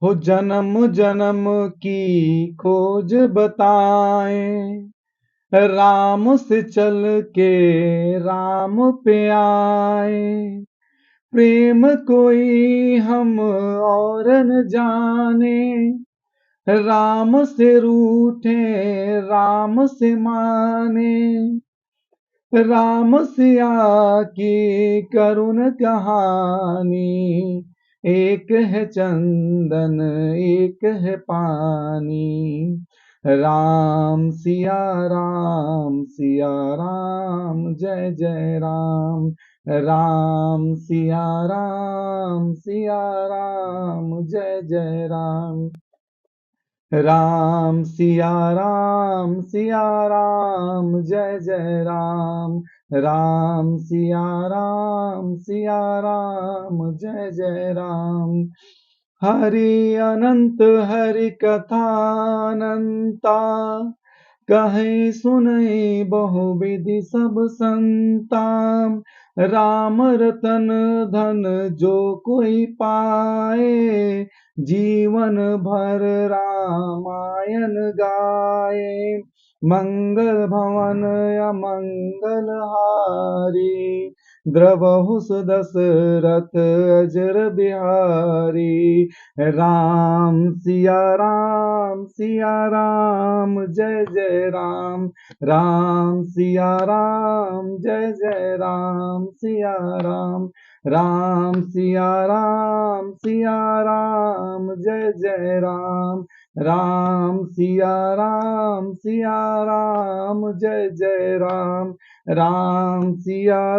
हो जन्म जन्म की खोज बताएं, राम से चल के राम पे आए। प्रेम कोई हम और न जाने, राम से रूठे राम से माने। राम सिया की करुण कहानी, एक है चंदन एक है पानी। सिया राम जय जय राम। सिया राम जय जय राम। सिया राम जय जय राम। सिया राम जय जय राम। हरि अनंत हरि कथा अनंता, कहे सुनई बहुविधि सब संता। राम रतन धन जो कोई पाए, जीवन भर रामायण गाए। मंगल भवन अमंगल हारी, द्रवहु सुदशरथ अजर बिहारी। सिया राम जय जय राम। जय जय राम सिया राम। सिया राम जय जय राम। सिया राम जय जय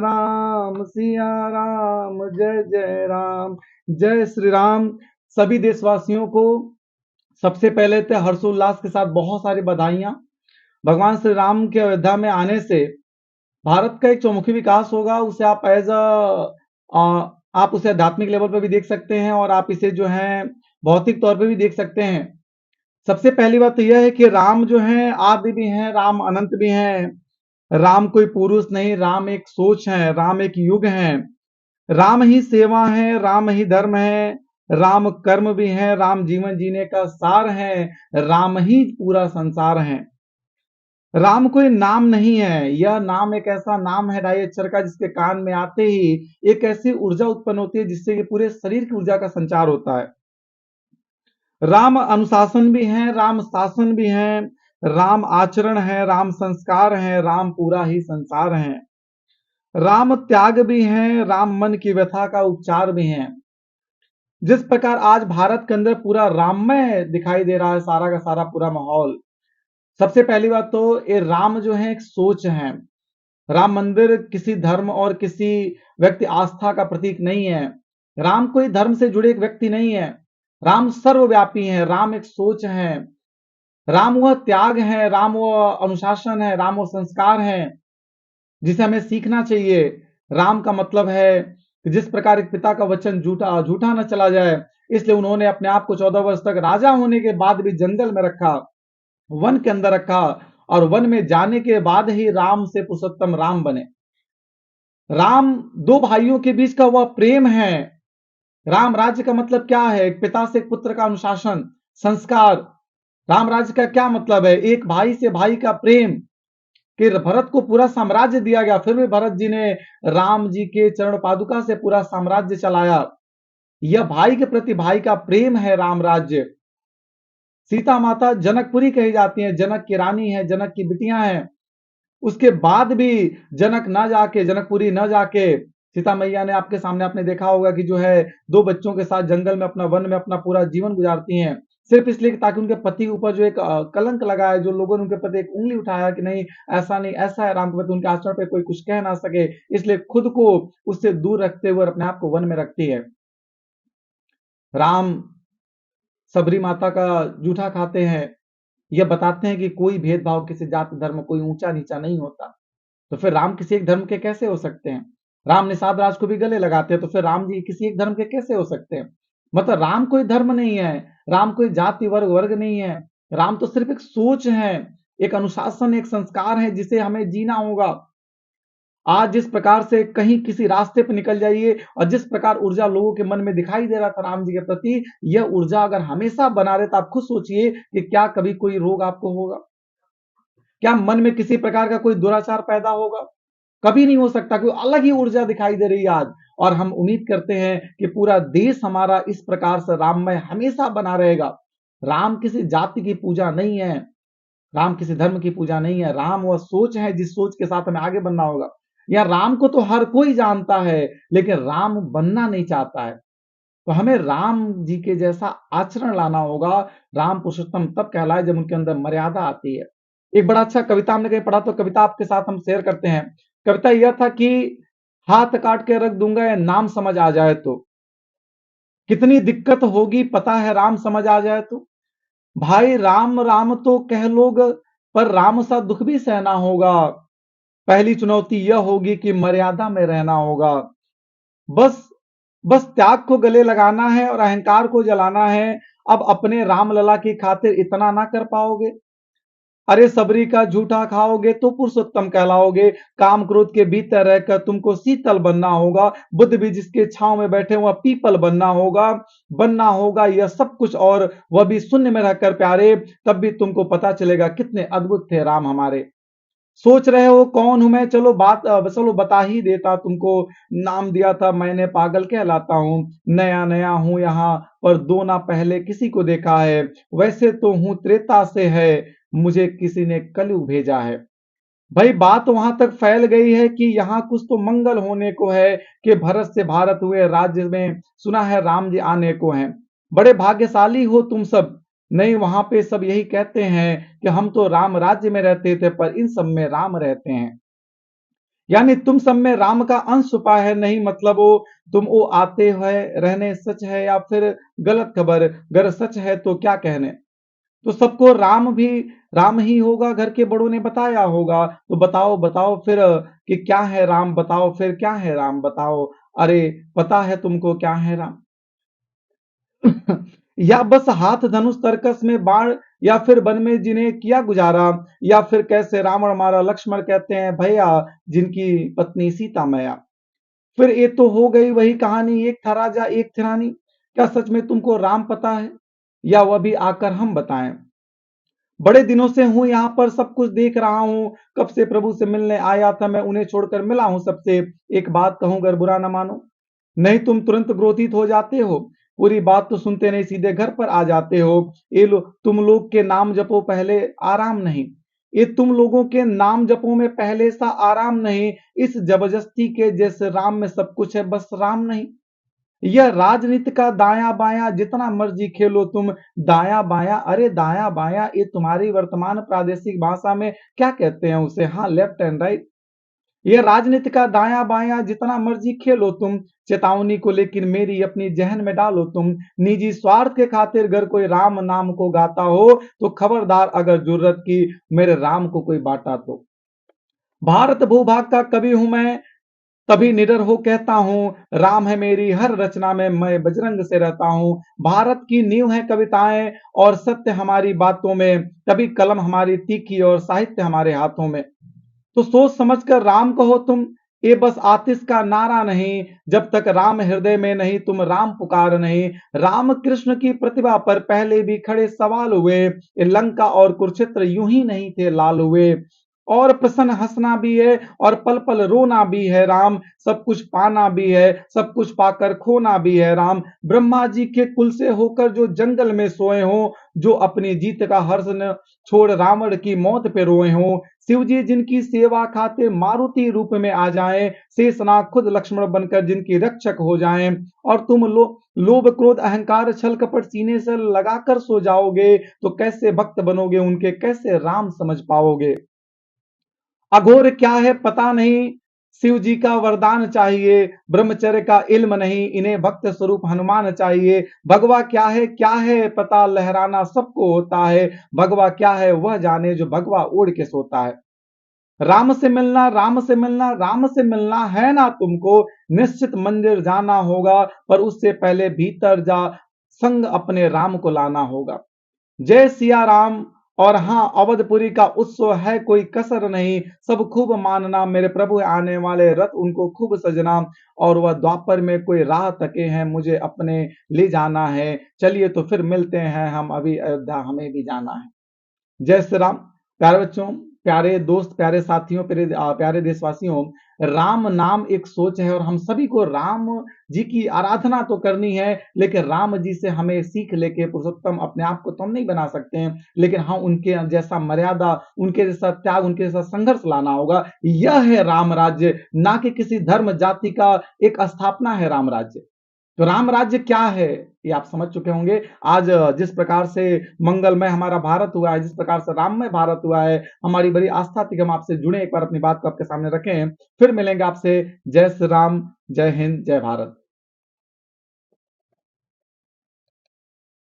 राम। सिया राम जय जय राम। जय श्री राम। सभी देशवासियों को सबसे पहले तो हर्षोल्लास के साथ बहुत सारी बधाइयां। भगवान श्री राम के अयोध्या में आने से भारत का एक चौमुखी विकास होगा। उसे आप आप उसे आध्यात्मिक लेवल पर भी देख सकते हैं और आप इसे जो है भौतिक तौर पे भी देख सकते हैं। सबसे पहली बात तो यह है कि राम जो है आदि भी हैं, राम अनंत भी हैं। राम कोई पुरुष नहीं, राम एक सोच है, राम एक युग है। राम ही सेवा है, राम ही धर्म है, राम कर्म भी है, राम जीवन जीने का सार है, राम ही पूरा संसार है। राम कोई नाम नहीं है, यह नाम एक ऐसा नाम है ढाई अक्षर का जिसके कान में आते ही एक ऐसी ऊर्जा उत्पन्न होती है जिससे कि पूरे शरीर की ऊर्जा का संचार होता है। राम अनुशासन भी है, राम शासन भी है, राम आचरण है, राम संस्कार है, राम पूरा ही संसार है। राम त्याग भी है, राम मन की व्यथा का उपचार भी है। जिस प्रकार आज भारत के अंदर पूरा राममय दिखाई दे रहा है, सारा का सारा पूरा माहौल। सबसे पहली बात तो ये राम जो है एक सोच है। राम मंदिर किसी धर्म और किसी व्यक्ति आस्था का प्रतीक नहीं है। राम कोई धर्म से जुड़े एक व्यक्ति नहीं है। राम सर्वव्यापी है, राम एक सोच है, राम वह त्याग है, राम वह अनुशासन है, राम वह संस्कार है जिसे हमें सीखना चाहिए। राम का मतलब है कि जिस प्रकार एक पिता का वचन झूठा झूठा न चला जाए, इसलिए उन्होंने अपने आप को 14 वर्ष तक राजा होने के बाद भी जंगल में रखा, वन के अंदर रखा, और वन में जाने के बाद ही राम से पुरुषोत्तम राम बने। राम दो भाइयों के बीच का वह प्रेम है। राम राज्य का मतलब क्या है? एक पिता से एक पुत्र का अनुशासन, संस्कार। राम राज्य का क्या मतलब है? एक भाई से भाई का प्रेम। कि भरत को पूरा साम्राज्य दिया गया, फिर भी भरत जी ने राम जी के चरण पादुका से पूरा साम्राज्य चलाया। यह भाई के प्रति भाई का प्रेम है राम राज्य। सीता माता जनकपुरी कही जाती है, जनक की रानी है, जनक की बिटियां हैं। उसके बाद भी जनक ना जाके, जनकपुरी न जाके, सीता मैया ने आपके सामने आपने देखा होगा कि जो है दो बच्चों के साथ जंगल में अपना वन में अपना पूरा जीवन गुजारती हैं, सिर्फ इसलिए कि ताकि उनके पति के ऊपर जो एक कलंक लगा है, जो लोगों ने उनके प्रति एक उंगली उठाया कि नहीं ऐसा नहीं ऐसा है राम के प्रति, उनके आचरण पे कोई कुछ कह ना सके, इसलिए खुद को उससे दूर रखते हुए अपने आप को वन में रखती है। राम सबरी माता का जूठा खाते हैं, यह बताते हैं कि कोई भेदभाव किसी जाति धर्म कोई ऊंचा नीचा नहीं होता। तो फिर राम किसी एक धर्म के कैसे हो सकते हैं? राम निषाद राज को भी गले लगाते हैं, तो फिर राम जी किसी एक धर्म के कैसे हो सकते हैं? मतलब राम कोई धर्म नहीं है, राम कोई जाति वर्ग वर्ग नहीं है। राम तो सिर्फ एक सोच है, एक अनुशासन, एक संस्कार है जिसे हमें जीना होगा। आज जिस प्रकार से कहीं किसी रास्ते पर निकल जाइए और जिस प्रकार ऊर्जा लोगों के मन में दिखाई दे रहा था राम जी के प्रति, यह ऊर्जा अगर हमेशा बना रहे तो आप खुद सोचिए कि क्या कभी कोई रोग आपको होगा, क्या मन में किसी प्रकार का कोई दुराचार पैदा होगा? कभी नहीं हो सकता। कोई अलग ही ऊर्जा दिखाई दे रही है आज। और हम उम्मीद करते हैं कि पूरा देश हमारा इस प्रकार से राममय हमेशा बना रहेगा। राम किसी जाति की पूजा नहीं है, राम किसी धर्म की पूजा नहीं है। राम वह सोच है जिस सोच के साथ हमें आगे बढ़ना होगा। या राम को तो हर कोई जानता है, लेकिन राम बनना नहीं चाहता है। तो हमें राम जी के जैसा आचरण लाना होगा। राम पुरुषोत्तम तब कहलाए जब उनके अंदर मर्यादा आती है। एक बड़ा अच्छा कविता हमने कहीं पढ़ा, तो कविता आपके साथ हम शेयर करते हैं। कविता यह था कि हाथ काट के रख दूंगा या नाम समझ आ जाए तो, कितनी दिक्कत होगी पता है राम समझ आ जाए तो। भाई राम राम तो कह लोग, पर राम सा दुख भी सहना होगा। पहली चुनौती यह होगी कि मर्यादा में रहना होगा। बस बस त्याग को गले लगाना है और अहंकार को जलाना है। अब अपने राम लला की खातिर इतना ना कर पाओगे? अरे सबरी का झूठा खाओगे तो पुरुषोत्तम कहलाओगे। काम क्रोध के भीतर रहकर तुमको शीतल बनना होगा। बुद्ध भी जिसके छांव में बैठे वह पीपल बनना होगा यह सब कुछ, और वह भी शून्य में रहकर प्यारे। तब भी तुमको पता चलेगा कितने अद्भुत थे राम हमारे। सोच रहे हो कौन हूं मैं? चलो बता ही देता तुमको। नाम दिया था मैंने पागल कहलाता हूँ। नया नया हूं यहाँ पर, दो ना पहले किसी को देखा है। वैसे तो हूं त्रेता से है, मुझे किसी ने कलयुग भेजा है। भाई बात वहां तक फैल गई है कि यहाँ कुछ तो मंगल होने को है, कि भरत से भारत हुए राज्य में सुना है राम जी आने को हैं। बड़े भाग्यशाली हो तुम सब। नहीं, वहां पे सब यही कहते हैं कि हम तो राम राज्य में रहते थे, पर इन सब में राम रहते हैं। यानी तुम सब में राम का अंश छुपा है। नहीं मतलब वो तुम वो आते हुए रहने सच है या फिर गलत खबर? अगर सच है तो क्या कहने। तो सबको राम भी राम ही होगा, घर के बड़ों ने बताया होगा। तो बताओ बताओ फिर कि क्या है राम, बताओ फिर क्या है राम, बताओ। अरे पता है तुमको क्या है राम? या बस हाथ धनुष तरकस में बाण, या फिर वन में जिन्हें किया गुजारा, या फिर कैसे रावण मारा लक्ष्मण कहते हैं भैया, जिनकी पत्नी सीता मैया। फिर ये तो हो गई वही कहानी, एक था राजा एक थी रानी। क्या सच में तुमको राम पता है, या वह भी आकर हम बताएं? बड़े दिनों से हूं यहाँ पर, सब कुछ देख रहा हूं। कब से प्रभु से मिलने आया था मैं, उन्हें छोड़कर मिला हूं सबसे। एक बात कहूं अगर बुरा ना मानो। नहीं तुम तुरंत क्रोधित हो जाते हो, पूरी बात तो सुनते नहीं सीधे घर पर आ जाते हो। तुम लोग के नाम जपो पहले आराम नहीं। ये तुम लोगों के नाम जपो में पहले सा आराम नहीं। इस जबरदस्ती के जैसे राम में सब कुछ है, बस राम नहीं। यह राजनीति का दाया बाया जितना मर्जी खेलो तुम। दाया बाया, अरे दाया बाया ये तुम्हारी वर्तमान प्रादेशिक भाषा में क्या कहते हैं उसे? हाँ, लेफ्ट एंड राइट। यह राजनीति का दाया बाया जितना मर्जी खेलो तुम। चेतावनी को लेकिन मेरी अपनी जहन में डालो तुम। निजी स्वार्थ के खातिर अगर कोई राम नाम को गाता हो, तो खबरदार अगर जरूरत की मेरे राम को कोई बांटा तो। भारत भूभाग का कवि हूं मैं, तभी निडर हो कहता हूं राम है मेरी हर रचना में, मैं बजरंग से रहता हूं। भारत की नींव है कविताएं और सत्य हमारी बातों में, तभी कलम हमारी तीखी और साहित्य हमारे हाथों में। तो सोच समझ कर राम कहो तुम, ये बस आतिश का नारा नहीं। जब तक राम हृदय में नहीं तुम राम पुकार नहीं। राम कृष्ण की प्रतिभा पर पहले भी खड़े सवाल हुए, ये लंका और कुरुक्षेत्र यूं ही नहीं थे लाल हुए। और प्रसन्न हंसना भी है और पल पल रोना भी है राम। सब कुछ पाना भी है, सब कुछ पाकर खोना भी है राम। ब्रह्मा जी के कुल से होकर जो जंगल में सोए हो, जो अपनी जीत का हर्ष न छोड़ रावण की मौत पे रोए हो। शिव जी जिनकी सेवा खातिर मारुति रूप में आ जाएं, शेषनाग खुद लक्ष्मण बनकर जिनकी रक्षक हो जाएं। और तुम लोभ क्रोध अहंकार छल कपट सीने से लगाकर सो जाओगे, तो कैसे भक्त बनोगे उनके, कैसे राम समझ पाओगे? अघोर क्या है पता नहीं, शिव जी का वरदान चाहिए। ब्रह्मचर्य का इल्म नहीं, इन्हें भक्त स्वरूप हनुमान चाहिए। भगवा क्या है पता, लहराना सबको होता है। भगवा क्या है वह जाने, जो भगवा ओढ़ के सोता है। राम से मिलना राम से मिलना राम से मिलना है ना तुमको। निश्चित मंदिर जाना होगा, पर उससे पहले भीतर जा संग अपने राम को लाना होगा। जय सिया राम। और हाँ, अवधपुरी का उत्सव है कोई कसर नहीं, सब खूब मानना, मेरे प्रभु आने वाले रथ उनको खूब सजना, और वह द्वापर में कोई राह तके हैं, मुझे अपने ले जाना है, चलिए तो फिर मिलते हैं हम, अभी अयोध्या हमें भी जाना है। जय श्री राम। प्यारे बच्चों, प्यारे दोस्त, प्यारे साथियों, प्यारे देशवासियों, राम नाम एक सोच है, और हम सभी को राम जी की आराधना तो करनी है, लेकिन राम जी से हमें सीख लेके पुरुषोत्तम अपने आप को तो हम नहीं बना सकते हैं, लेकिन हाँ उनके जैसा मर्यादा, उनके जैसा त्याग, उनके जैसा संघर्ष लाना होगा। यह है राम राज्य, ना कि किसी धर्म जाति का एक स्थापना है राम राज्य। तो राम राज्य क्या है, ये आप समझ चुके होंगे। आज जिस प्रकार से मंगलमय हमारा भारत हुआ है, जिस प्रकार से राममय भारत हुआ है, हमारी बड़ी आस्था थी कि हम आपसे जुड़े, एक बार अपनी बात को आपके सामने रखें। फिर मिलेंगे आपसे। जय श्री राम, जय हिंद, जय भारत।